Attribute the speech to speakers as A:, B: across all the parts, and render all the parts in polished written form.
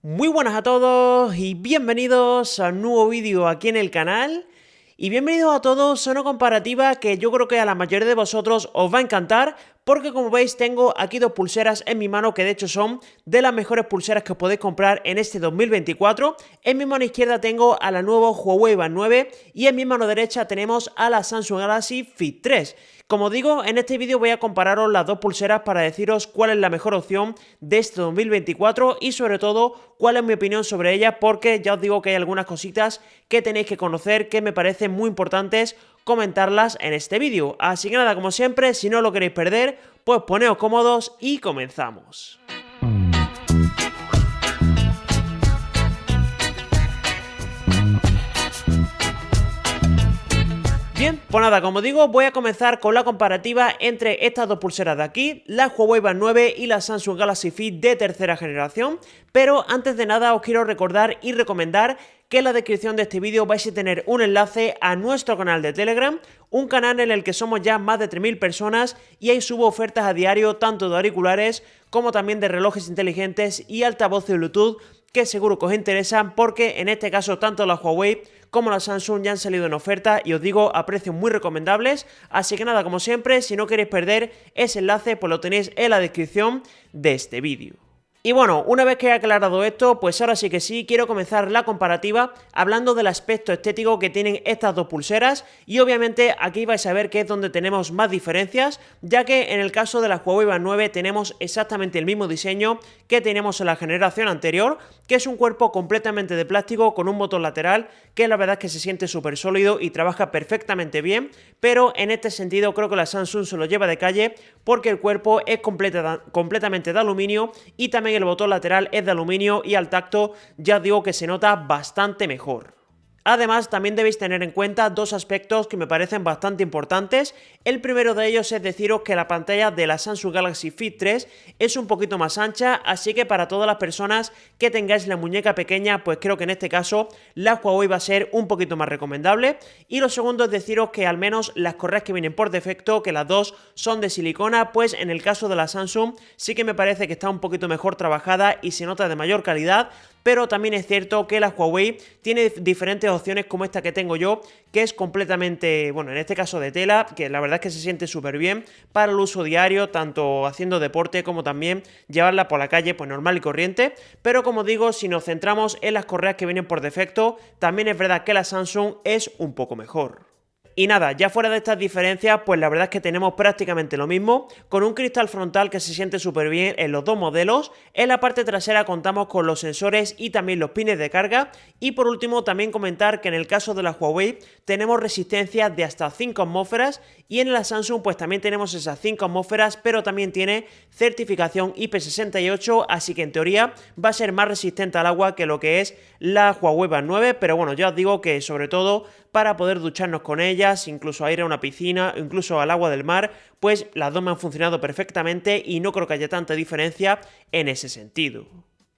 A: Muy buenas a todos y bienvenidos a un nuevo vídeo aquí en el canal. Y bienvenidos a todos a una comparativa que yo creo que a la mayoría de vosotros os va a encantar, porque como veis tengo aquí dos pulseras en mi mano que de hecho son de las mejores pulseras que os podéis comprar en este 2024. En mi mano izquierda tengo a la nueva Huawei Band 9 y en mi mano derecha tenemos a la Samsung Galaxy Fit 3. Como digo, en este vídeo voy a compararos las dos pulseras para deciros cuál es la mejor opción de este 2024 y sobre todo cuál es mi opinión sobre ellas, porque ya os digo que hay algunas cositas que tenéis que conocer que me parecen muy importantes comentarlas en este vídeo. Así que nada, como siempre, si no lo queréis perder, pues poneos cómodos y comenzamos. Bien, pues nada, como digo, voy a comenzar con la comparativa entre estas dos pulseras de aquí, la Huawei Band 9 y la Samsung Galaxy Fit de tercera generación, pero antes de nada os quiero recordar y recomendar que en la descripción de este vídeo vais a tener un enlace a nuestro canal de Telegram, un canal en el que somos ya más de 3000 personas y ahí subo ofertas a diario tanto de auriculares como también de relojes inteligentes y altavoces Bluetooth que seguro que os interesan, porque en este caso tanto la Huawei como la Samsung ya han salido en oferta y os digo a precios muy recomendables. Así que nada, como siempre, si no queréis perder ese enlace pues lo tenéis en la descripción de este vídeo. Y bueno, una vez que he aclarado esto, pues ahora sí que sí, quiero comenzar la comparativa hablando del aspecto estético que tienen estas dos pulseras, y obviamente aquí vais a ver que es donde tenemos más diferencias, ya que en el caso de la Huawei Band 9 tenemos exactamente el mismo diseño que teníamos en la generación anterior, que es un cuerpo completamente de plástico con un motor lateral que la verdad es que se siente súper sólido y trabaja perfectamente bien, pero en este sentido creo que la Samsung se lo lleva de calle porque el cuerpo es completamente de aluminio y también el botón lateral es de aluminio y al tacto ya os digo que se nota bastante mejor. Además, también debéis tener en cuenta dos aspectos que me parecen bastante importantes. El primero de ellos es deciros que la pantalla de la Samsung Galaxy Fit 3 es un poquito más ancha, así que para todas las personas que tengáis la muñeca pequeña, pues creo que en este caso la Huawei va a ser un poquito más recomendable. Y lo segundo es deciros que al menos las correas que vienen por defecto, que las dos son de silicona, pues en el caso de la Samsung sí que me parece que está un poquito mejor trabajada y se nota de mayor calidad. Pero también es cierto que la Huawei tiene diferentes opciones como esta que tengo yo, que es completamente, bueno, en este caso de tela, que la verdad es que se siente súper bien para el uso diario, tanto haciendo deporte como también llevarla por la calle, pues normal y corriente. Pero como digo, si nos centramos en las correas que vienen por defecto, también es verdad que la Samsung es un poco mejor. Y nada, ya fuera de estas diferencias, pues la verdad es que tenemos prácticamente lo mismo, con un cristal frontal que se siente súper bien en los dos modelos. En la parte trasera contamos con los sensores y también los pines de carga. Y por último también comentar que en el caso de la Huawei tenemos resistencia de hasta 5 atmósferas y en la Samsung pues también tenemos esas 5 atmósferas, pero también tiene certificación IP68, así que en teoría va a ser más resistente al agua que lo que es la Huawei Band 9, pero bueno, ya os digo que sobre todo para poder ducharnos con ellas, incluso a ir a una piscina, incluso al agua del mar, pues las dos me han funcionado perfectamente y no creo que haya tanta diferencia en ese sentido.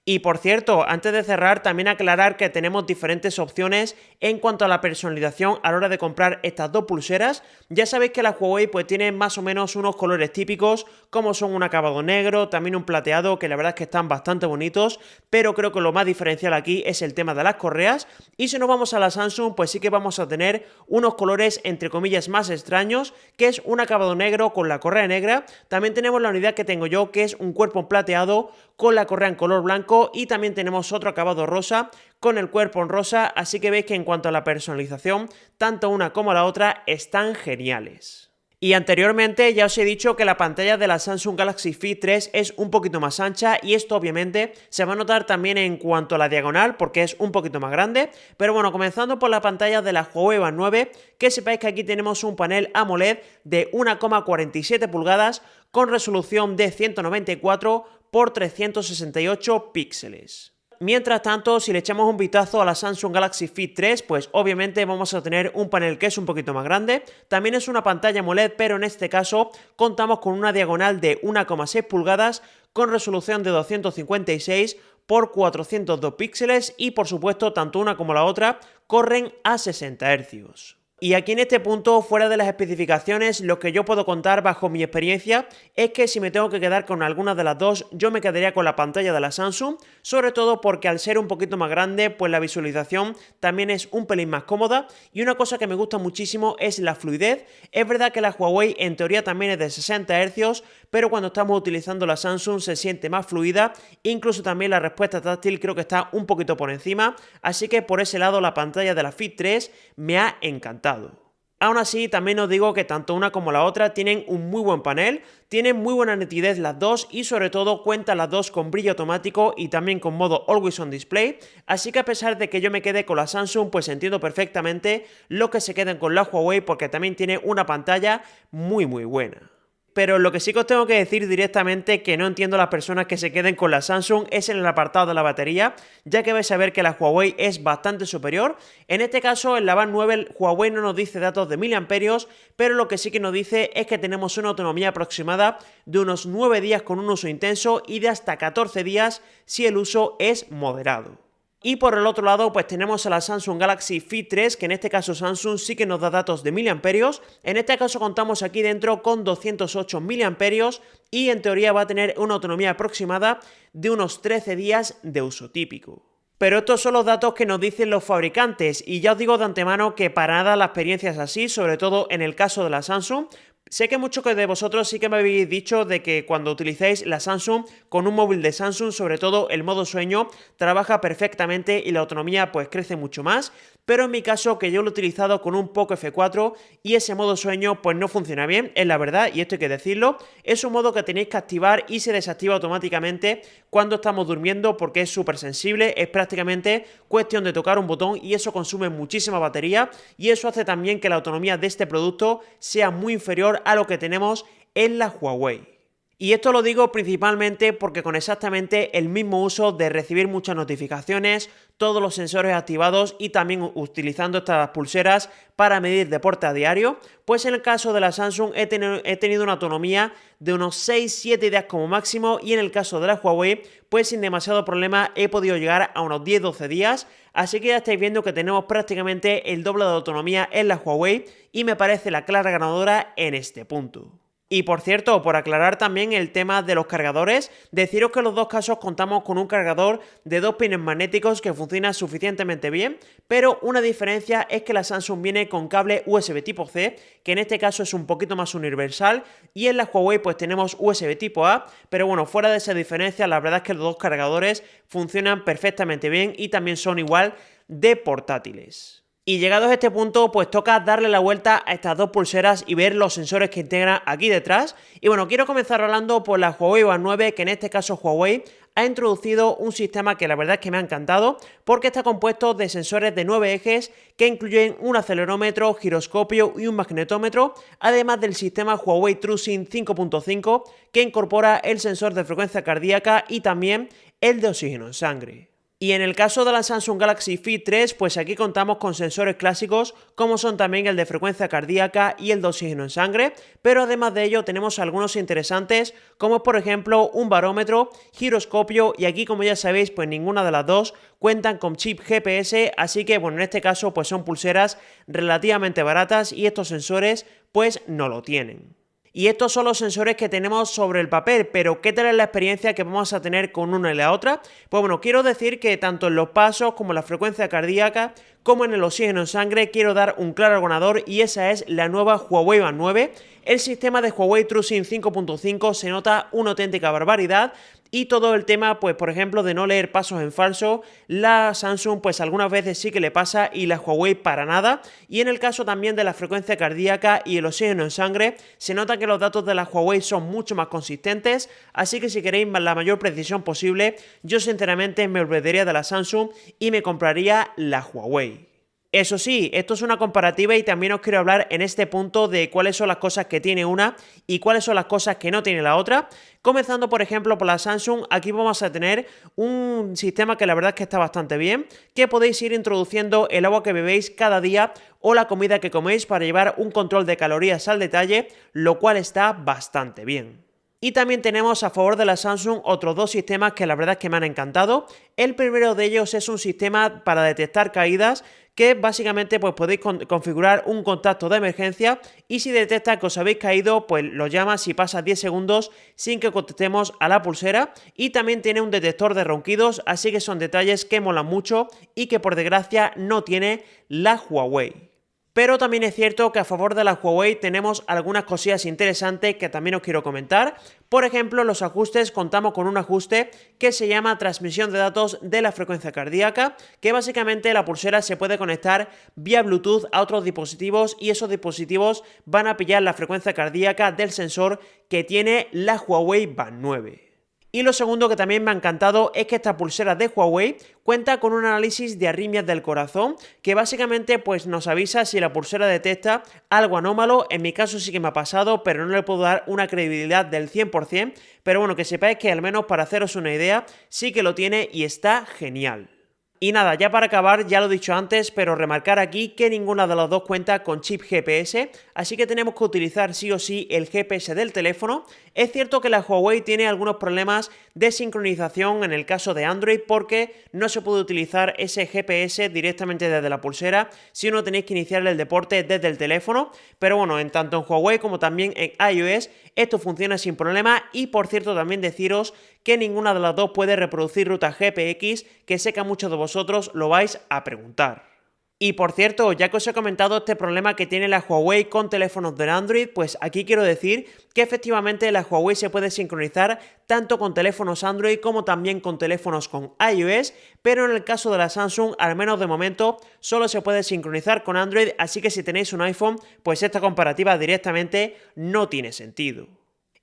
A: Y por cierto, antes de cerrar, también aclarar que tenemos diferentes opciones en cuanto a la personalización a la hora de comprar estas dos pulseras. Ya sabéis que la Huawei pues tiene más o menos unos colores típicos, como son un acabado negro, también un plateado, que la verdad es que están bastante bonitos, pero creo que lo más diferencial aquí es el tema de las correas. Y si nos vamos a la Samsung, pues sí que vamos a tener unos colores entre comillas más extraños, que es un acabado negro con la correa negra. También tenemos la unidad que tengo yo, que es un cuerpo plateado con la correa en color blanco, y también tenemos otro acabado rosa con el cuerpo en rosa, así que veis que en cuanto a la personalización, tanto una como la otra están geniales. Y anteriormente ya os he dicho que la pantalla de la Samsung Galaxy Fit 3 es un poquito más ancha, y esto obviamente se va a notar también en cuanto a la diagonal porque es un poquito más grande. Pero bueno, comenzando por la pantalla de la Huawei Band 9, que sepáis que aquí tenemos un panel AMOLED de 1,47 pulgadas con resolución de 194 por 368 píxeles. Mientras tanto, si le echamos un vistazo a la Samsung Galaxy Fit 3, pues obviamente vamos a tener un panel que es un poquito más grande. También es una pantalla AMOLED, pero en este caso contamos con una diagonal de 1,6 pulgadas con resolución de 256 por 402 píxeles y por supuesto tanto una como la otra corren a 60 Hz. Y aquí en este punto, fuera de las especificaciones, lo que yo puedo contar bajo mi experiencia es que si me tengo que quedar con alguna de las dos, yo me quedaría con la pantalla de la Samsung, sobre todo porque al ser un poquito más grande, pues la visualización también es un pelín más cómoda, y una cosa que me gusta muchísimo es la fluidez. Es verdad que la Huawei en teoría también es de 60 Hz, pero cuando estamos utilizando la Samsung se siente más fluida, incluso también la respuesta táctil creo que está un poquito por encima, así que por ese lado la pantalla de la Fit 3 me ha encantado. Aún así, también os digo que tanto una como la otra tienen un muy buen panel, tienen muy buena nitidez las dos y sobre todo cuentan las dos con brillo automático y también con modo Always On Display, así que a pesar de que yo me quede con la Samsung, pues entiendo perfectamente lo que se queden con la Huawei porque también tiene una pantalla muy buena. Pero lo que sí que os tengo que decir directamente que no entiendo a las personas que se queden con la Samsung es en el apartado de la batería, ya que vais a ver que la Huawei es bastante superior. En este caso, en la Band 9, el Huawei no nos dice datos de miliamperios, pero lo que sí que nos dice es que tenemos una autonomía aproximada de unos 9 días con un uso intenso y de hasta 14 días si el uso es moderado. Y por el otro lado, pues tenemos a la Samsung Galaxy Fit 3, que en este caso Samsung sí que nos da datos de miliamperios. En este caso contamos aquí dentro con 208 miliamperios y en teoría va a tener una autonomía aproximada de unos 13 días de uso típico. Pero estos son los datos que nos dicen los fabricantes y ya os digo de antemano que para nada la experiencia es así, sobre todo en el caso de la Samsung. Sé que muchos de vosotros sí que me habéis dicho de que cuando utilicéis la Samsung con un móvil de Samsung, sobre todo el modo sueño, trabaja perfectamente y la autonomía pues crece mucho más, pero en mi caso que yo lo he utilizado con un Poco F4 y ese modo sueño pues no funciona bien, es la verdad y esto hay que decirlo, es un modo que tenéis que activar y se desactiva automáticamente cuando estamos durmiendo porque es súper sensible, es prácticamente cuestión de tocar un botón y eso consume muchísima batería y eso hace también que la autonomía de este producto sea muy inferior a lo que tenemos en la Huawei. Y esto lo digo principalmente porque con exactamente el mismo uso de recibir muchas notificaciones, todos los sensores activados y también utilizando estas pulseras para medir deporte a diario, pues en el caso de la Samsung he tenido una autonomía de unos 6-7 días como máximo y en el caso de la Huawei pues sin demasiado problema he podido llegar a unos 10-12 días, así que ya estáis viendo que tenemos prácticamente el doble de autonomía en la Huawei y me parece la clara ganadora en este punto. Y por cierto, por aclarar también el tema de los cargadores, deciros que en los dos casos contamos con un cargador de 2 pines magnéticos que funciona suficientemente bien, pero una diferencia es que la Samsung viene con cable USB tipo C, que en este caso es un poquito más universal, y en la Huawei pues tenemos USB tipo A, pero bueno, fuera de esa diferencia, la verdad es que los dos cargadores funcionan perfectamente bien y también son igual de portátiles. Y llegados a este punto, pues toca darle la vuelta a estas dos pulseras y ver los sensores que integra aquí detrás. Y bueno, quiero comenzar hablando por la Huawei Band 9, que en este caso Huawei ha introducido un sistema que la verdad es que me ha encantado, porque está compuesto de sensores de 9 ejes que incluyen un acelerómetro, giroscopio y un magnetómetro, además del sistema Huawei TrueSync 5.5, que incorpora el sensor de frecuencia cardíaca y también el de oxígeno en sangre. Y en el caso de la Samsung Galaxy Fit 3, pues aquí contamos con sensores clásicos como son también el de frecuencia cardíaca y el de oxígeno en sangre, pero además de ello tenemos algunos interesantes como por ejemplo un barómetro, giroscopio y aquí como ya sabéis pues ninguna de las dos cuentan con chip GPS, así que bueno en este caso pues son pulseras relativamente baratas y estos sensores pues no lo tienen. Y estos son los sensores que tenemos sobre el papel, pero ¿qué tal es la experiencia que vamos a tener con una y la otra? Pues bueno, quiero decir que tanto en los pasos como en la frecuencia cardíaca, como en el oxígeno en sangre, quiero dar un claro ganador y esa es la nueva Huawei Band 9. El sistema de Huawei TrueSync 5.5 se nota una auténtica barbaridad. Y todo el tema, pues por ejemplo, de no leer pasos en falso, la Samsung pues algunas veces sí que le pasa y la Huawei para nada. Y en el caso también de la frecuencia cardíaca y el oxígeno en sangre, se nota que los datos de la Huawei son mucho más consistentes, así que si queréis la mayor precisión posible, yo sinceramente me olvidaría de la Samsung y me compraría la Huawei. Eso sí, esto es una comparativa y también os quiero hablar en este punto de cuáles son las cosas que tiene una y cuáles son las cosas que no tiene la otra. Comenzando por ejemplo por la Samsung, aquí vamos a tener un sistema que la verdad es que está bastante bien, que podéis ir introduciendo el agua que bebéis cada día o la comida que coméis para llevar un control de calorías al detalle, lo cual está bastante bien. Y también tenemos a favor de la Samsung otros dos sistemas que la verdad es que me han encantado. El primero de ellos es un sistema para detectar caídas que básicamente pues podéis configurar un contacto de emergencia y si detecta que os habéis caído pues lo llama si pasa 10 segundos sin que contestemos a la pulsera, y también tiene un detector de ronquidos, así que son detalles que molan mucho y que por desgracia no tiene la Huawei. Pero también es cierto que a favor de la Huawei tenemos algunas cosillas interesantes que también os quiero comentar. Por ejemplo, los ajustes, contamos con un ajuste que se llama transmisión de datos de la frecuencia cardíaca, que básicamente la pulsera se puede conectar vía Bluetooth a otros dispositivos y esos dispositivos van a pillar la frecuencia cardíaca del sensor que tiene la Huawei Band 9. Y lo segundo que también me ha encantado es que esta pulsera de Huawei cuenta con un análisis de arritmias del corazón que básicamente pues nos avisa si la pulsera detecta algo anómalo. En mi caso sí que me ha pasado, pero no le puedo dar una credibilidad del 100%, pero bueno, que sepáis que al menos para haceros una idea sí que lo tiene y está genial. Y nada, ya para acabar, ya lo he dicho antes, pero remarcar aquí que ninguna de las dos cuenta con chip GPS, así que tenemos que utilizar sí o sí el GPS del teléfono. Es cierto que la Huawei tiene algunos problemas de sincronización en el caso de Android porque no se puede utilizar ese GPS directamente desde la pulsera, si no tenéis que iniciar el deporte desde el teléfono, pero bueno, en tanto en Huawei como también en iOS esto funciona sin problema. Y por cierto también deciros que ninguna de las dos puede reproducir ruta GPX, que sé que a muchos de vosotros lo vais a preguntar. Y por cierto, ya que os he comentado este problema que tiene la Huawei con teléfonos de Android, pues aquí quiero decir que efectivamente la Huawei se puede sincronizar tanto con teléfonos Android como también con teléfonos con iOS, pero en el caso de la Samsung, al menos de momento, solo se puede sincronizar con Android, así que si tenéis un iPhone, pues esta comparativa directamente no tiene sentido.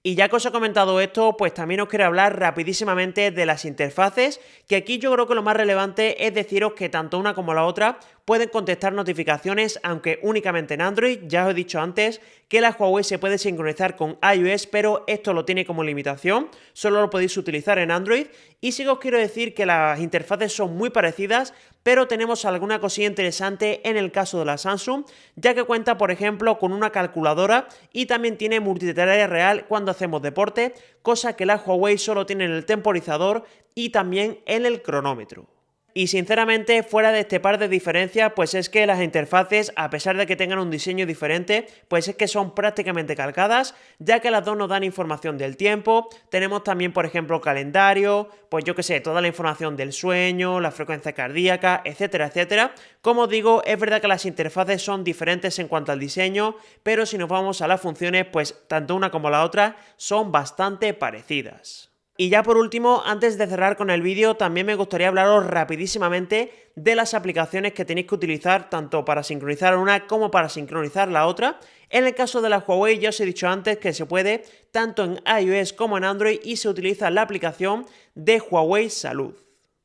A: Y ya que os he comentado esto, pues también os quiero hablar rapidísimamente de las interfaces, que aquí yo creo que lo más relevante es deciros que tanto una como la otra pueden contestar notificaciones, aunque únicamente en Android. Ya os he dicho antes que la Huawei se puede sincronizar con iOS, pero esto lo tiene como limitación, solo lo podéis utilizar en Android. Y sí que os quiero decir que las interfaces son muy parecidas, pero tenemos alguna cosilla interesante en el caso de la Samsung, ya que cuenta por ejemplo con una calculadora y también tiene multitarea real cuando hacemos deporte, cosa que la Huawei solo tiene en el temporizador y también en el cronómetro. Y sinceramente, fuera de este par de diferencias, pues es que las interfaces, a pesar de que tengan un diseño diferente, pues es que son prácticamente calcadas, ya que las dos nos dan información del tiempo. Tenemos también, por ejemplo, calendario, pues yo que sé, toda la información del sueño, la frecuencia cardíaca, etcétera, etcétera. Como os digo, es verdad que las interfaces son diferentes en cuanto al diseño, pero si nos vamos a las funciones, pues tanto una como la otra son bastante parecidas. Y ya por último, antes de cerrar con el vídeo, también me gustaría hablaros rapidísimamente de las aplicaciones que tenéis que utilizar tanto para sincronizar una como para sincronizar la otra. En el caso de la Huawei ya os he dicho antes que se puede tanto en iOS como en Android y se utiliza la aplicación de Huawei Salud.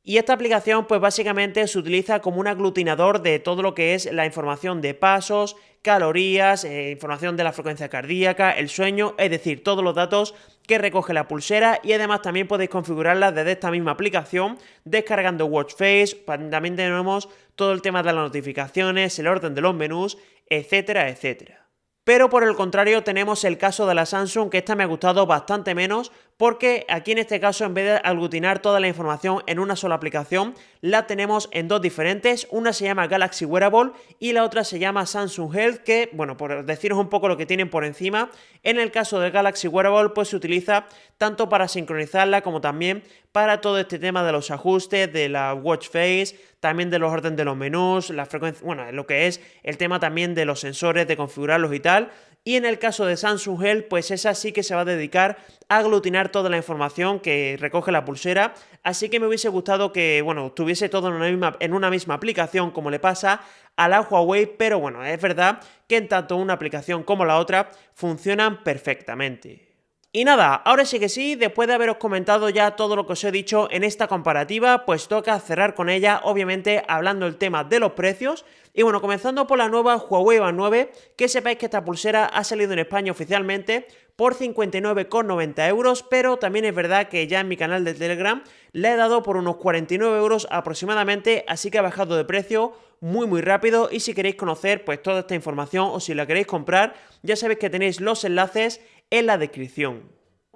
A: Y esta aplicación pues básicamente se utiliza como un aglutinador de todo lo que es la información de pasos, calorías, información de la frecuencia cardíaca, el sueño, es decir, todos los datos que recoge la pulsera, y además también podéis configurarla desde esta misma aplicación descargando Watch Face. También tenemos todo el tema de las notificaciones, el orden de los menús, etcétera, etcétera. Pero por el contrario tenemos el caso de la Samsung, que esta me ha gustado bastante menos, porque aquí en este caso en vez de aglutinar toda la información en una sola aplicación, la tenemos en dos diferentes. Una se llama Galaxy Wearable y la otra se llama Samsung Health, que bueno, por deciros un poco lo que tienen por encima, en el caso de Galaxy Wearable pues se utiliza tanto para sincronizarla como también para todo este tema de los ajustes, de la Watch Face, también de los orden de los menús, la frecuencia, bueno, lo que es el tema también de los sensores, de configurarlos y tal. Y en el caso de Samsung Health, pues esa sí que se va a dedicar a aglutinar toda la información que recoge la pulsera. Así que me hubiese gustado que, bueno, tuviese todo en una misma aplicación como le pasa a la Huawei, pero bueno, es verdad que en tanto una aplicación como la otra funcionan perfectamente. Y nada, ahora sí que sí, después de haberos comentado ya todo lo que os he dicho en esta comparativa, pues toca cerrar con ella, obviamente hablando el tema de los precios. Y bueno, comenzando por la nueva Huawei Band 9, que sepáis que esta pulsera ha salido en España oficialmente por 59,90 euros, pero también es verdad que ya en mi canal de Telegram le he dado por unos 49 euros aproximadamente, así que ha bajado de precio muy rápido. Y si queréis conocer pues toda esta información o si la queréis comprar, ya sabéis que tenéis los enlaces en la descripción.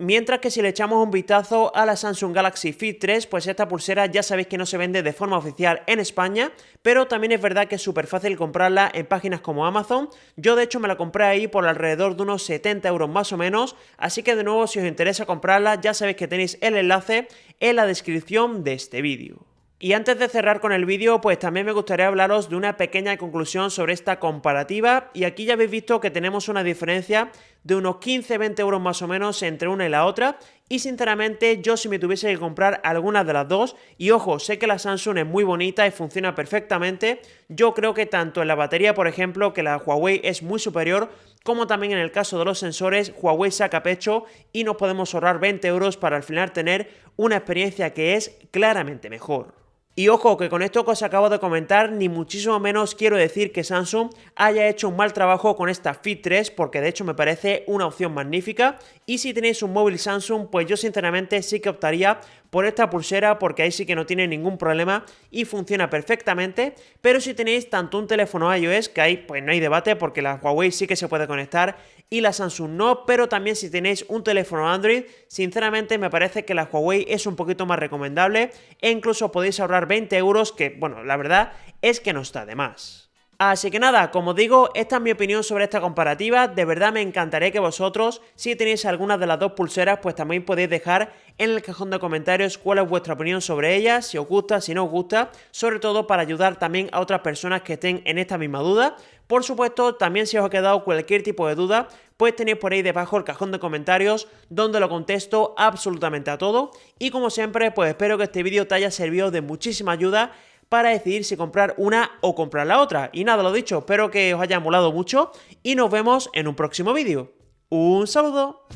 A: Mientras que si le echamos un vistazo a la Samsung Galaxy Fit 3, pues esta pulsera ya sabéis que no se vende de forma oficial en España, pero también es verdad que es súper fácil comprarla en páginas como Amazon. Yo de hecho me la compré ahí por alrededor de unos 70 euros más o menos, así que de nuevo si os interesa comprarla ya sabéis que tenéis el enlace en la descripción de este vídeo. Y antes de cerrar con el vídeo, pues también me gustaría hablaros de una pequeña conclusión sobre esta comparativa, y aquí ya habéis visto que tenemos una diferencia de unos 15-20 euros más o menos entre una y la otra, y sinceramente yo si me tuviese que comprar alguna de las dos, y ojo, sé que la Samsung es muy bonita y funciona perfectamente, yo creo que tanto en la batería, por ejemplo, que la Huawei es muy superior, como también en el caso de los sensores, Huawei saca pecho y nos podemos ahorrar 20 euros para al final tener una experiencia que es claramente mejor. Y ojo, que con esto que os acabo de comentar, ni muchísimo menos quiero decir que Samsung haya hecho un mal trabajo con esta Fit 3, porque de hecho me parece una opción magnífica, y si tenéis un móvil Samsung, pues yo sinceramente sí que optaría por esta pulsera, porque ahí sí que no tiene ningún problema y funciona perfectamente, pero si tenéis tanto un teléfono iOS, que ahí pues no hay debate, porque la Huawei sí que se puede conectar y la Samsung no, pero también si tenéis un teléfono Android, sinceramente me parece que la Huawei es un poquito más recomendable e incluso podéis ahorrar 20 euros, que bueno, la verdad es que no está de más. Así que nada, como digo, esta es mi opinión sobre esta comparativa. De verdad me encantaría que vosotros, si tenéis alguna de las dos pulseras, pues también podéis dejar en el cajón de comentarios cuál es vuestra opinión sobre ellas, si os gusta, si no os gusta, sobre todo para ayudar también a otras personas que estén en esta misma duda. Por supuesto, también si os ha quedado cualquier tipo de duda, pues tenéis por ahí debajo el cajón de comentarios donde lo contesto absolutamente a todo. Y como siempre, pues espero que este vídeo te haya servido de muchísima ayuda para decidir si comprar una o comprar la otra. Y nada, lo dicho, espero que os haya molado mucho y nos vemos en un próximo vídeo. ¡Un saludo!